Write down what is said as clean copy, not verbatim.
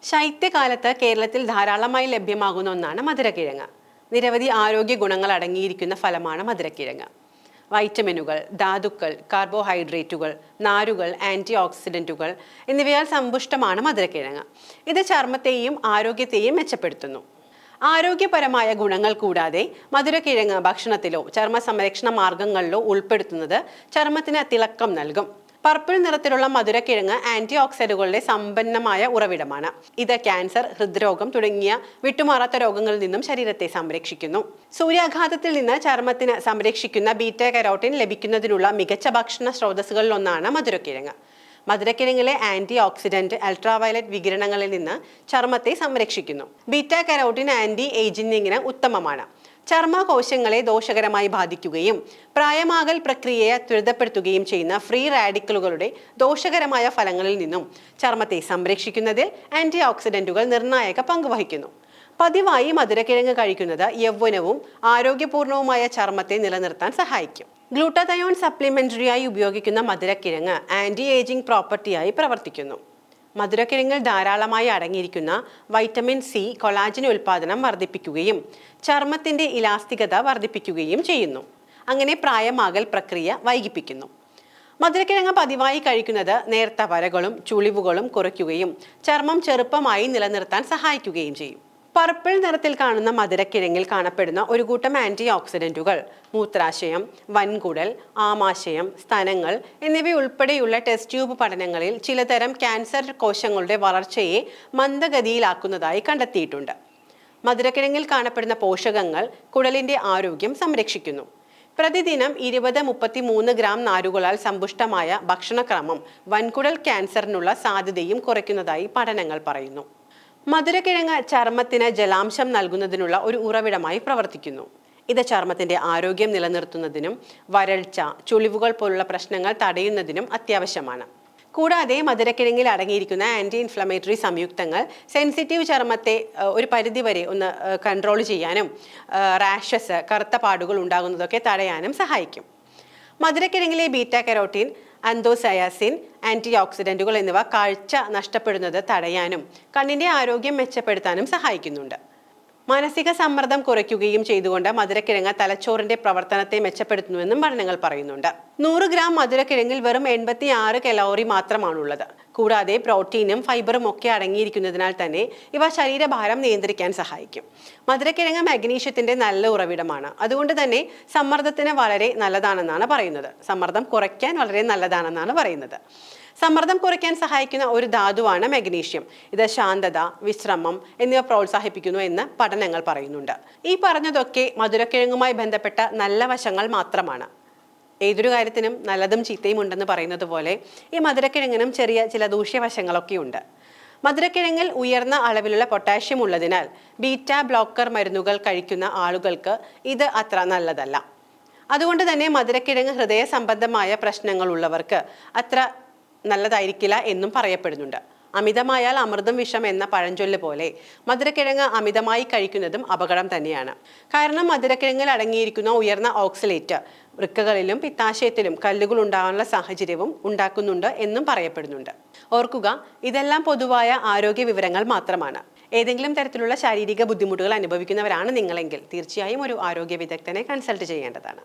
ശൈത്യകാലത്ത് കേരളത്തിൽ ധാരാളമായി ലഭ്യമാകുന്ന ഒന്നാണ് മധുരക്കിഴങ്ങ്. നിരവധി ആരോഗ്യ ഗുണങ്ങൾ അടങ്ങിയിരിക്കുന്ന ഫലമാണ് മധുരക്കിഴങ്ങ്. വൈറ്റമിനുകൾ, ധാതുക്കൾ, കാർബോഹൈഡ്രേറ്റുകൾ, നാരുകൾ, ആന്റി ഓക്സിഡന്റുകൾ എന്നിവയാൽ സമ്പുഷ്ടമാണ് മധുരക്കിഴങ്ങ്. ഇത് ചർമ്മത്തെയും ആരോഗ്യത്തെയും മെച്ചപ്പെടുത്തുന്നു. ആരോഗ്യപരമായ ഗുണങ്ങൾ കൂടാതെ മധുരക്കിഴങ്ങ് ഭക്ഷണത്തിലോ ചർമ്മ സംരക്ഷണ മാർഗങ്ങളിലോ ഉൾപ്പെടുത്തുന്നത് ചർമ്മത്തിന് തിളക്കം നൽകും. പർപ്പിൾ നിറത്തിലുള്ള മധുരക്കിഴങ്ങ് ആന്റി ഓക്സിഡന്റുകളുടെ സമ്പന്നമായ ഉറവിടമാണ്. ഇത് ക്യാൻസർ, ഹൃദ്രോഗം തുടങ്ങിയ വിട്ടുമാറാത്ത രോഗങ്ങളിൽ നിന്നും ശരീരത്തെ സംരക്ഷിക്കുന്നു. സൂര്യാഘാതത്തിൽ നിന്ന് ചർമ്മത്തിന് സംരക്ഷിക്കുന്ന ബീറ്റാ കരോട്ടിൻ ലഭിക്കുന്നതിനുള്ള മികച്ച ഭക്ഷണ സ്രോതസ്സുകളിലൊന്നാണ് മധുരക്കിഴങ്ങ്. മധുരക്കിഴങ്ങിലെ ആന്റി ഓക്സിഡന്റ് അൾട്രാവയലറ്റ് വികിരണങ്ങളിൽ നിന്ന് ചർമ്മത്തെ സംരക്ഷിക്കുന്നു. ബീറ്റാ കരോട്ടിൻ ആന്റി ഏജിങ്ങിന് ഉത്തമമാണ്. ചർമ്മകോശങ്ങളെ ദോഷകരമായി ബാധിക്കുകയും പ്രായമാകൽ പ്രക്രിയയെ ത്വരിതപ്പെടുത്തുകയും ചെയ്യുന്ന ഫ്രീ റാഡിക്കലുകളുടെ ദോഷകരമായ ഫലങ്ങളിൽ നിന്നും ചർമ്മത്തെ സംരക്ഷിക്കുന്നതിൽ ആന്റി ഓക്സിഡന്റുകൾ നിർണായക പങ്കുവഹിക്കുന്നു. പതിവായി മധുരക്കിഴങ്ങ് കഴിക്കുന്നത് യൗവനവും ആരോഗ്യപൂർണവുമായ ചർമ്മത്തെ നിലനിർത്താൻ സഹായിക്കും. ഗ്ലൂട്ടതയോൺ സപ്ലിമെന്ററിയായി ഉപയോഗിക്കുന്ന മധുരക്കിഴങ്ങ് ആന്റി ഏജിംഗ് പ്രോപ്പർട്ടിയായി പ്രവർത്തിക്കുന്നു. മധുരക്കിഴങ്ങിൽ ധാരാളമായി അടങ്ങിയിരിക്കുന്ന വൈറ്റമിൻ സി കൊളാജൻ ഉൽപാദനം വർദ്ധിപ്പിക്കുകയും ചർമ്മത്തിന്റെ ഇലാസ്തികത വർദ്ധിപ്പിക്കുകയും ചെയ്യുന്നു. അങ്ങനെ പ്രായമാകൽ പ്രക്രിയ വൈകിപ്പിക്കുന്നു. മധുരക്കിഴങ്ങ് പതിവായി കഴിക്കുന്നത് നേർത്ത വരകളും ചുളിവുകളും കുറയ്ക്കുകയും ചർമ്മം ചെറുപ്പമായി നിലനിർത്താൻ സഹായിക്കുകയും ചെയ്യും. പർപ്പിൾ നിറത്തിൽ കാണുന്ന മധുരക്കിഴങ്ങിൽ കാണപ്പെടുന്ന ഒരു കൂട്ടം ആന്റി ഓക്സിഡന്റുകൾ മൂത്രാശയം, വൻകുടൽ, ആമാശയം, സ്തനങ്ങൾ എന്നിവയുൾപ്പെടെയുള്ള ടെസ്റ്റ് ട്യൂബ് പഠനങ്ങളിൽ ചിലതരം ക്യാൻസർ കോശങ്ങളുടെ വളർച്ചയെ മന്ദഗതിയിലാക്കുന്നതായി കണ്ടെത്തിയിട്ടുണ്ട്. മധുരക്കിഴങ്ങിൽ കാണപ്പെടുന്ന പോഷകങ്ങൾ കുടലിന്റെ ആരോഗ്യം സംരക്ഷിക്കുന്നു. പ്രതിദിനം 20-33 ഗ്രാം നാരുകളാൽ സമ്പുഷ്ടമായ ഭക്ഷണക്രമം വൻകുടൽ ക്യാൻസറിനുള്ള സാധ്യതയും കുറയ്ക്കുന്നതായി പഠനങ്ങൾ പറയുന്നു. മധുരക്കിഴങ്ങ് ചർമ്മത്തിന് ജലാംശം നൽകുന്നതിനുള്ള ഒരു ഉറവിടമായി പ്രവർത്തിക്കുന്നു. ഇത് ചർമ്മത്തിന്റെ ആരോഗ്യം നിലനിർത്തുന്നതിനും വരൾച്ച, ചുളിവുകൾ പോലുള്ള പ്രശ്നങ്ങൾ തടയുന്നതിനും അത്യാവശ്യമാണ്. കൂടാതെ മധുരക്കിഴങ്ങിൽ അടങ്ങിയിരിക്കുന്ന ആന്റി ഇൻഫ്ലമേറ്ററി സംയുക്തങ്ങൾ സെൻസിറ്റീവ് ചർമ്മത്തെ ഒരു പരിധിവരെ ഒന്ന് കൺട്രോൾ ചെയ്യാനും റാഷസ്, കറുത്ത പാടുകൾ ഉണ്ടാകുന്നതൊക്കെ തടയാനും സഹായിക്കും. മധുരക്കിഴങ്ങിലെ ബീറ്റാ കരോട്ടീൻ, ആന്തോസയാസിൻ, ആന്റി ഓക്സിഡന്റുകൾ എന്നിവ കാഴ്ച നഷ്ടപ്പെടുന്നത് തടയാനും കണ്ണിന്റെ ആരോഗ്യം മെച്ചപ്പെടുത്താനും സഹായിക്കുന്നുണ്ട്. മാനസിക സമ്മർദ്ദം കുറയ്ക്കുകയും ചെയ്തുകൊണ്ട് മധുരക്കിഴങ്ങ് തലച്ചോറിന്റെ പ്രവർത്തനത്തെ മെച്ചപ്പെടുത്തുന്നുവെന്നും പഠനങ്ങൾ പറയുന്നുണ്ട്. 100 ഗ്രാം മധുരക്കിഴങ്ങിൽ വെറും 86 കലോറി മാത്രമാണുള്ളത്. കൂടാതെ പ്രോട്ടീനും ഫൈബറും ഒക്കെ അടങ്ങിയിരിക്കുന്നതിനാൽ തന്നെ ഇവ ശരീരഭാരം നിയന്ത്രിക്കാൻ സഹായിക്കും. മധുരക്കിഴങ്ങ് മഗ്നീഷ്യത്തിന്റെ നല്ല ഉറവിടമാണ്. അതുകൊണ്ട് തന്നെ സമ്മർദ്ദത്തിന് വളരെ നല്ലതാണെന്നാണ് പറയുന്നത്. സമ്മർദ്ദം കുറയ്ക്കാൻ വളരെ നല്ലതാണെന്നാണ് പറയുന്നത്. സമ്മർദ്ദം കുറയ്ക്കാൻ സഹായിക്കുന്ന ഒരു ധാതുവാണ് മഗ്നീഷ്യം. ഇത് ശാന്തത, വിശ്രമം എന്നിവ പ്രോത്സാഹിപ്പിക്കുന്നു എന്ന് പഠനങ്ങൾ പറയുന്നുണ്ട്. ഈ പറഞ്ഞതൊക്കെ മധുരക്കിഴങ്ങുമായി ബന്ധപ്പെട്ട നല്ല വശങ്ങൾ മാത്രമാണ്. ഏതൊരു കാര്യത്തിനും നല്ലതും ചീത്തയും ഉണ്ടെന്ന് പറയുന്നത് പോലെ ഈ മധുരക്കിഴങ്ങിനും ചില ദൂഷ്യവശങ്ങളൊക്കെ ഉണ്ട്. മധുരക്കിഴങ്ങിൽ ഉയർന്ന അളവിലുള്ള പൊട്ടാഷ്യം ഉള്ളതിനാൽ ബീറ്റാ ബ്ലോക്കർ മരുന്നുകൾ കഴിക്കുന്ന ആളുകൾക്ക് ഇത് അത്ര നല്ലതല്ല. അതുകൊണ്ട് തന്നെ മധുരക്കിഴങ്ങ് ഹൃദയ സംബന്ധമായ പ്രശ്നങ്ങൾ ഉള്ളവർക്ക് അത്ര നല്ലതായിരിക്കില്ല എന്നും പറയപ്പെടുന്നുണ്ട്. അമിതമായാൽ അമൃതം വിഷം എന്ന പഴഞ്ചൊല്ല് പോലെ മധുരക്കിഴങ്ങ് അമിതമായി കഴിക്കുന്നതും അപകടം തന്നെയാണ്. കാരണം മധുരക്കിഴങ്ങിൽ അടങ്ങിയിരിക്കുന്ന ഉയർന്ന ഓക്സലേറ്റ് വൃക്കകളിലും പിത്താശയത്തിലും കല്ലുകൾ ഉണ്ടാകാനുള്ള സാഹചര്യവും ഉണ്ടാക്കുന്നുണ്ട് എന്നും പറയപ്പെടുന്നുണ്ട്. ഓർക്കുക, ഇതെല്ലാം പൊതുവായ ആരോഗ്യ വിവരങ്ങൾ മാത്രമാണ്. ഏതെങ്കിലും തരത്തിലുള്ള ശാരീരിക ബുദ്ധിമുട്ടുകൾ അനുഭവിക്കുന്നവരാണ് നിങ്ങളെങ്കിൽ തീർച്ചയായും ഒരു ആരോഗ്യ വിദഗ്ധനെ കൺസൾട്ട് ചെയ്യേണ്ടതാണ്.